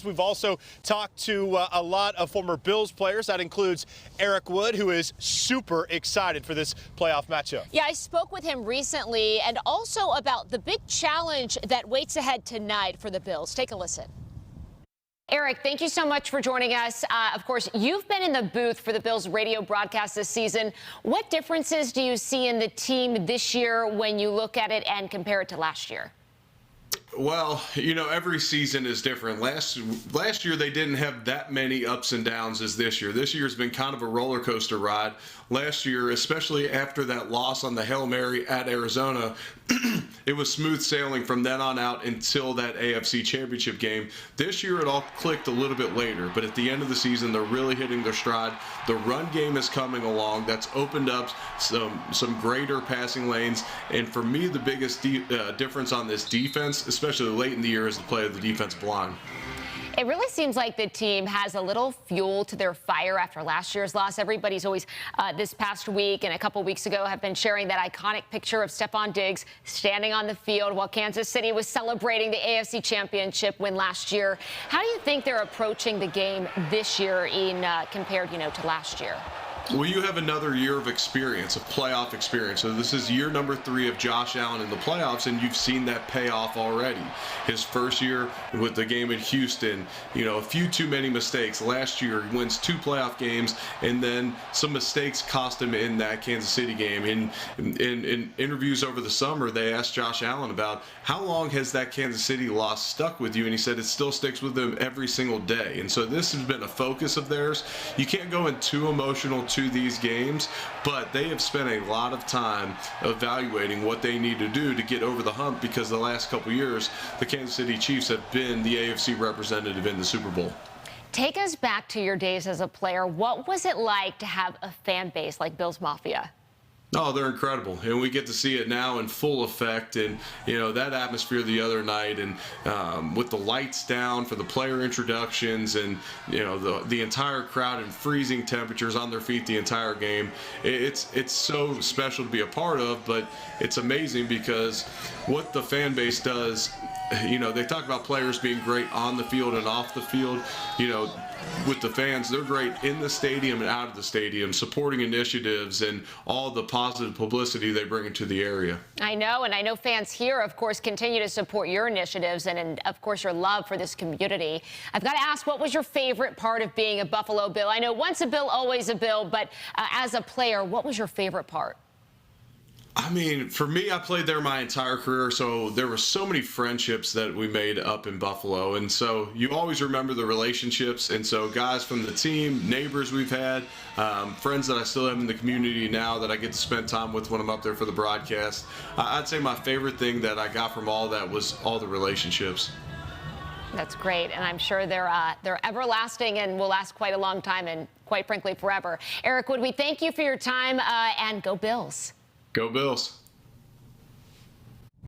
We've also talked to a lot of former Bills players. That includes Eric Wood, who is super excited for this playoff matchup. Yeah, I spoke with him recently and also about the big challenge that waits ahead tonight for the Bills. Take a listen. Eric, thank you so much for joining us. Of course, you've been in the booth for the Bills radio broadcast this season. What differences do you see in the team this year when you look at it and compare it to last year? Well, you know, every season is different. Last year they didn't have that many ups and downs as this year. This year's been kind of a roller coaster ride. Last year, especially after that loss on the Hail Mary at Arizona, it was smooth sailing from then on out until that AFC Championship game. This year it all clicked a little bit later, but at the end of the season they're really hitting their stride. The run game is coming along. That's opened up some greater passing lanes, and for me the biggest difference on this defense, especially late in the year, is the play of the defensive line. It really seems like the team has a little fuel to their fire after last year's loss. Everybody's always, this past week and a couple weeks ago, have been sharing that iconic picture of Stephon Diggs standing on the field while Kansas City was celebrating the AFC Championship win last year. How do you think they're approaching the game this year compared, to last year? Well, you have another year of experience, of playoff experience. So this is year number 3 of Josh Allen in the playoffs, and you've seen that pay off already. His first year with the game in Houston, a few too many mistakes. Last year, he wins 2 playoff games, and then some mistakes cost him in that Kansas City game. In interviews over the summer, they asked Josh Allen about how long has that Kansas City loss stuck with you, and he said it still sticks with him every single day. And so this has been a focus of theirs. You can't go in too emotional to these games, but they have spent a lot of time evaluating what they need to do to get over the hump, because the last couple years the Kansas City Chiefs have been the AFC representative in the Super Bowl. Take us back to your days as a player. What was it like to have a fan base like Bills Mafia? Oh, they're incredible, and we get to see it now in full effect. And that atmosphere the other night, and with the lights down for the player introductions, and the entire crowd in freezing temperatures on their feet the entire game. It's so special to be a part of, but it's amazing because what the fan base does. They talk about players being great on the field and off the field. With the fans, they're great in the stadium and out of the stadium, supporting initiatives and all the positive publicity they bring into the area. I know, and I know fans here, of course, continue to support your initiatives and of course, your love for this community. I've got to ask, what was your favorite part of being a Buffalo Bill? I know once a Bill, always a Bill, but as a player, what was your favorite part? I mean, for me, I played there my entire career, so there were so many friendships that we made up in Buffalo, and so you always remember the relationships. And so guys from the team, neighbors we've had, friends that I still have in the community now that I get to spend time with when I'm up there for the broadcast. I'd say my favorite thing that I got from all that was all the relationships. That's great, and I'm sure they're everlasting and will last quite a long time, and quite frankly, forever. Eric Wood, we thank you for your time, and go Bills. Go Bills.